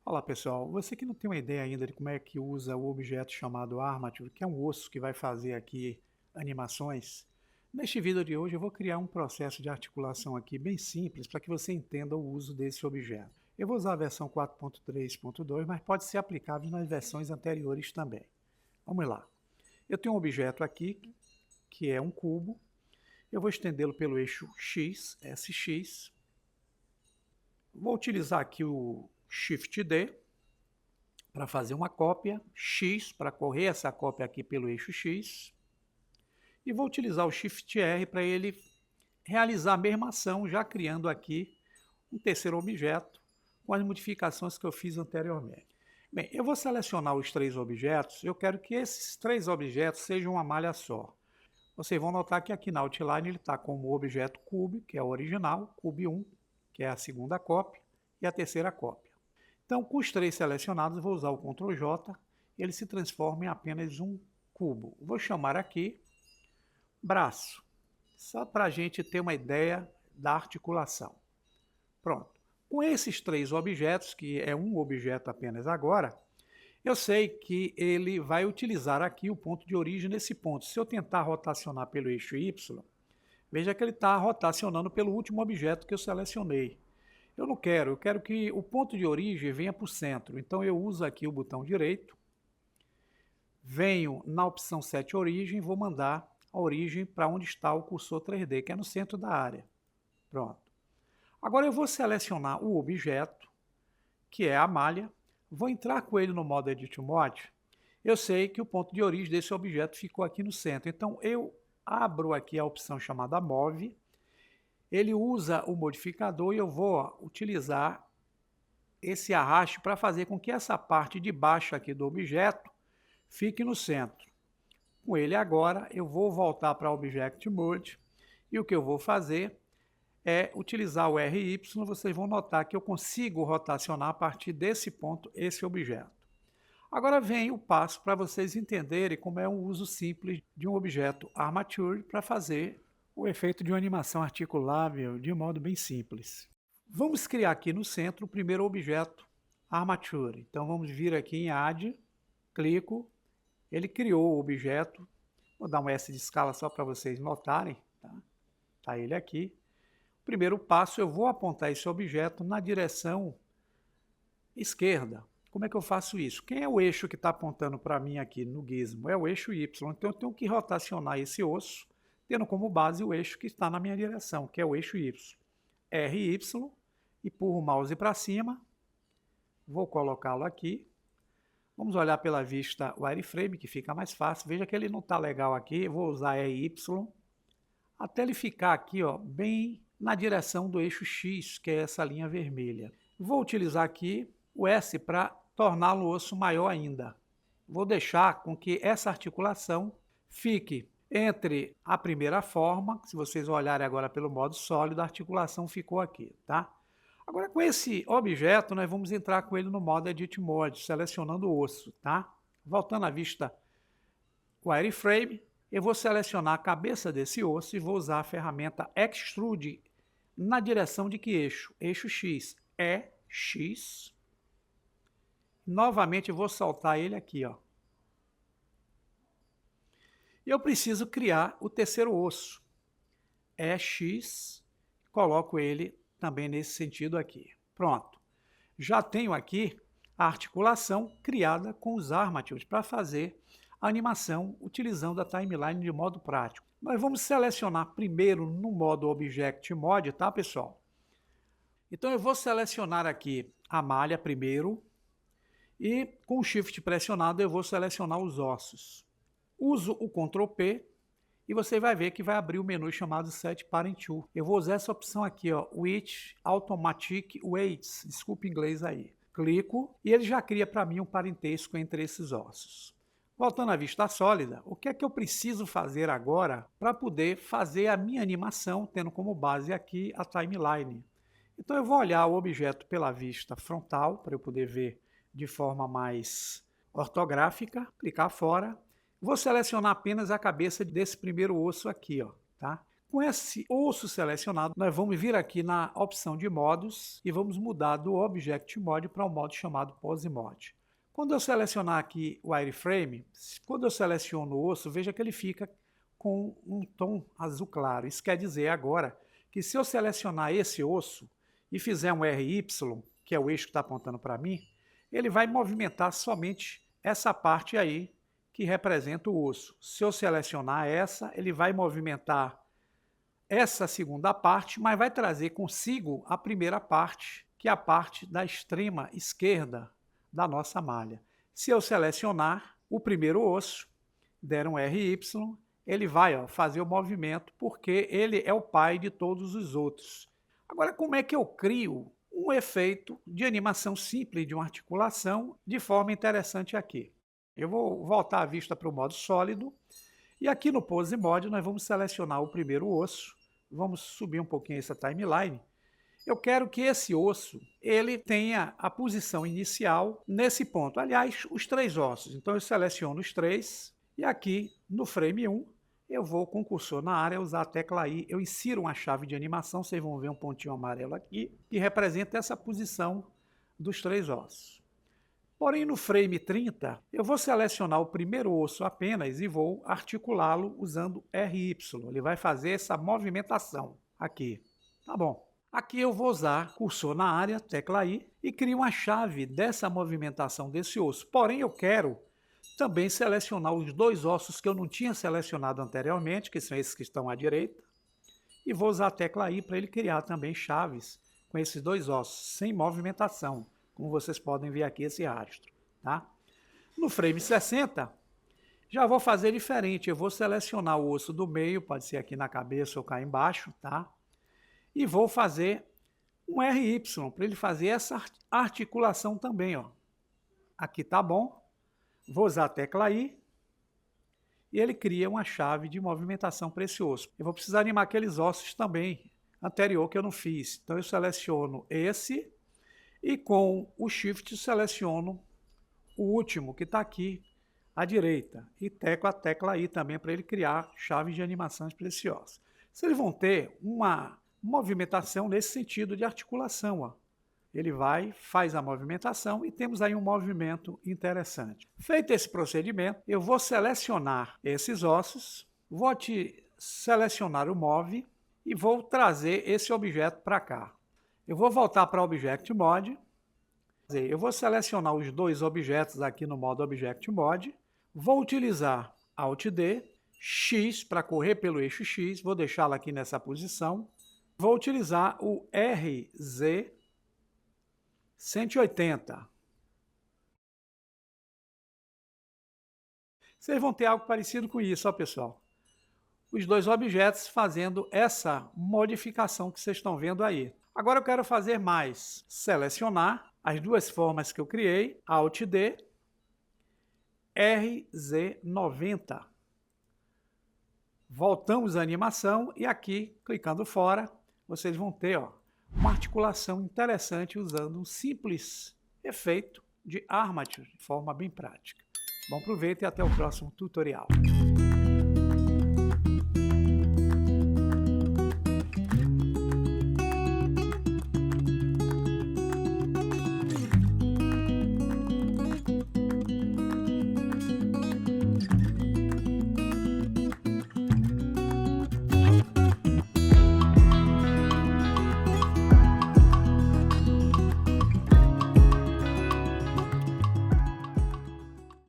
Olá pessoal, você que não tem uma ideia ainda de como é que usa o objeto chamado Armature, que é um osso que vai fazer aqui animações, neste vídeo de hoje eu vou criar um processo de articulação aqui bem simples para que você entenda o uso desse objeto. Eu vou usar a versão 4.3.2, mas pode ser aplicável nas versões anteriores também. Vamos lá. Eu tenho um objeto aqui que é um cubo, eu vou estendê-lo pelo eixo X, SX, vou utilizar aqui o Shift D para fazer uma cópia, X para correr essa cópia aqui pelo eixo X, e vou utilizar o Shift R para ele realizar a mesma ação, já criando aqui um terceiro objeto com as modificações que eu fiz anteriormente. Bem, eu vou selecionar os três objetos, eu quero que esses três objetos sejam uma malha só. Vocês vão notar que aqui na Outline ele está como o objeto Cube, que é o original, Cube 1, que é a segunda cópia, e a terceira cópia. Então, com os três selecionados, vou usar o Ctrl J, ele se transforma em apenas um cubo. Vou chamar aqui braço, só para a gente ter uma ideia da articulação. Pronto. Com esses três objetos, que é um objeto apenas agora, eu sei que ele vai utilizar aqui o ponto de origem nesse ponto. Se eu tentar rotacionar pelo eixo Y, veja que ele está rotacionando pelo último objeto que eu selecionei. Eu não quero, eu quero que o ponto de origem venha para o centro. Então eu uso aqui o botão direito, venho na opção Set Origem, vou mandar a origem para onde está o cursor 3D, que é no centro da área. Pronto. Agora eu vou selecionar o objeto, que é a malha, vou entrar com ele no modo Edit Mode. Eu sei que o ponto de origem desse objeto ficou aqui no centro. Então eu abro aqui a opção chamada Move, ele usa o modificador e eu vou utilizar esse arraste para fazer com que essa parte de baixo aqui do objeto fique no centro. Com ele agora, eu vou voltar para Object Mode e o que eu vou fazer é utilizar o RY, vocês vão notar que eu consigo rotacionar a partir desse ponto esse objeto. Agora vem o passo para vocês entenderem como é um uso simples de um objeto Armature para fazer o efeito de uma animação articulável de modo bem simples. Vamos criar aqui no centro o primeiro objeto Armature. Então vamos vir aqui em Add, clico, ele criou o objeto, vou dar um S de escala só para vocês notarem, tá? Tá ele aqui. Primeiro passo, eu vou apontar esse objeto na direção esquerda. Como é que eu faço isso? Quem é o eixo que está apontando para mim aqui no gizmo? É o eixo Y. Então eu tenho que rotacionar esse osso, tendo como base o eixo que está na minha direção, que é o eixo Y. RY, empurro o mouse para cima, vou colocá-lo aqui. Vamos olhar pela vista wireframe, que fica mais fácil. Veja que ele não está legal aqui, vou usar RY, até ele ficar aqui, ó, bem na direção do eixo X, que é essa linha vermelha. Vou utilizar aqui o S para torná-lo osso maior ainda. Vou deixar com que essa articulação fique entre a primeira forma, se vocês olharem agora pelo modo sólido, a articulação ficou aqui, tá? Agora com esse objeto, nós vamos entrar com ele no modo Edit Mode, selecionando o osso, tá? Voltando à vista wireframe, eu vou selecionar a cabeça desse osso e vou usar a ferramenta Extrude na direção de que eixo? Eixo X. É X. Novamente eu vou soltar ele aqui, ó. E eu preciso criar o terceiro osso. É X. Coloco ele também nesse sentido aqui. Pronto. Já tenho aqui a articulação criada com os Armatures para fazer a animação utilizando a timeline de modo prático. Nós vamos selecionar primeiro no modo Object Mode, tá, pessoal? Então eu vou selecionar aqui a malha primeiro e com o Shift pressionado eu vou selecionar os ossos. Uso o Ctrl P e você vai ver que vai abrir o menu chamado Set Parent To. Eu vou usar essa opção aqui, ó, With Automatic Weights, desculpa o inglês aí. Clico e ele já cria para mim um parentesco entre esses ossos. Voltando à vista sólida, o que é que eu preciso fazer agora para poder fazer a minha animação, tendo como base aqui a timeline? Então eu vou olhar o objeto pela vista frontal, para eu poder ver de forma mais ortográfica, clicar fora. Vou selecionar apenas a cabeça desse primeiro osso aqui, ó, tá? Com esse osso selecionado, nós vamos vir aqui na opção de modos e vamos mudar do Object Mode para um modo chamado Pose Mode. Quando eu selecionar aqui o Wireframe, quando eu seleciono o osso, veja que ele fica com um tom azul claro. Isso quer dizer agora que se eu selecionar esse osso e fizer um RY, que é o eixo que está apontando para mim, ele vai movimentar somente essa parte aí que representa o osso. Se eu selecionar essa, ele vai movimentar essa segunda parte, mas vai trazer consigo a primeira parte, que é a parte da extrema esquerda da nossa malha. Se eu selecionar o primeiro osso, der um RY, ele vai fazer o movimento, porque ele é o pai de todos os outros. Agora, como é que eu crio um efeito de animação simples de uma articulação de forma interessante aqui? Eu vou voltar a vista para o modo sólido, e aqui no Pose Mode nós vamos selecionar o primeiro osso, vamos subir um pouquinho essa timeline. Eu quero que esse osso ele tenha a posição inicial nesse ponto. Aliás, os três ossos. Então eu seleciono os três e aqui no frame 1 eu vou com o cursor na área usar a tecla I. Eu insiro uma chave de animação, vocês vão ver um pontinho amarelo aqui, que representa essa posição dos três ossos. Porém, no frame 30, eu vou selecionar o primeiro osso apenas e vou articulá-lo usando RY. Ele vai fazer essa movimentação aqui. Tá bom. Aqui eu vou usar cursor na área, tecla I, e crio uma chave dessa movimentação desse osso. Porém, eu quero também selecionar os dois ossos que eu não tinha selecionado anteriormente, que são esses que estão à direita, e vou usar a tecla I para ele criar também chaves com esses dois ossos, sem movimentação, como vocês podem ver aqui esse rastro. Tá? No frame 60, já vou fazer diferente, eu vou selecionar o osso do meio, pode ser aqui na cabeça ou cá embaixo, tá? E vou fazer um RY, para ele fazer essa articulação também. Ó. Aqui tá bom. Vou usar a tecla I e ele cria uma chave de movimentação para esse osso. Eu vou precisar animar aqueles ossos também anterior que eu não fiz. Então eu seleciono esse e com o Shift seleciono o último que está aqui à direita. E teco a tecla I também para ele criar chaves de animações para esse osso. Vocês vão ter uma movimentação nesse sentido de articulação. Ó. Ele vai, faz a movimentação e temos aí um movimento interessante. Feito esse procedimento, eu vou selecionar esses ossos, vou selecionar o Move e vou trazer esse objeto para cá. Eu vou voltar para o Object Mode, eu vou selecionar os dois objetos aqui no modo Object Mode, vou utilizar Alt D, X para correr pelo eixo X, vou deixá-lo aqui nessa posição, vou utilizar o RZ 180. Vocês vão ter algo parecido com isso, ó, pessoal. Os dois objetos fazendo essa modificação que vocês estão vendo aí. Agora eu quero fazer mais. Selecionar as duas formas que eu criei, Alt D, RZ90. Voltamos à animação e aqui, clicando fora, vocês vão ter uma articulação interessante usando um simples efeito de armature de forma bem prática. Bom proveito e até o próximo tutorial.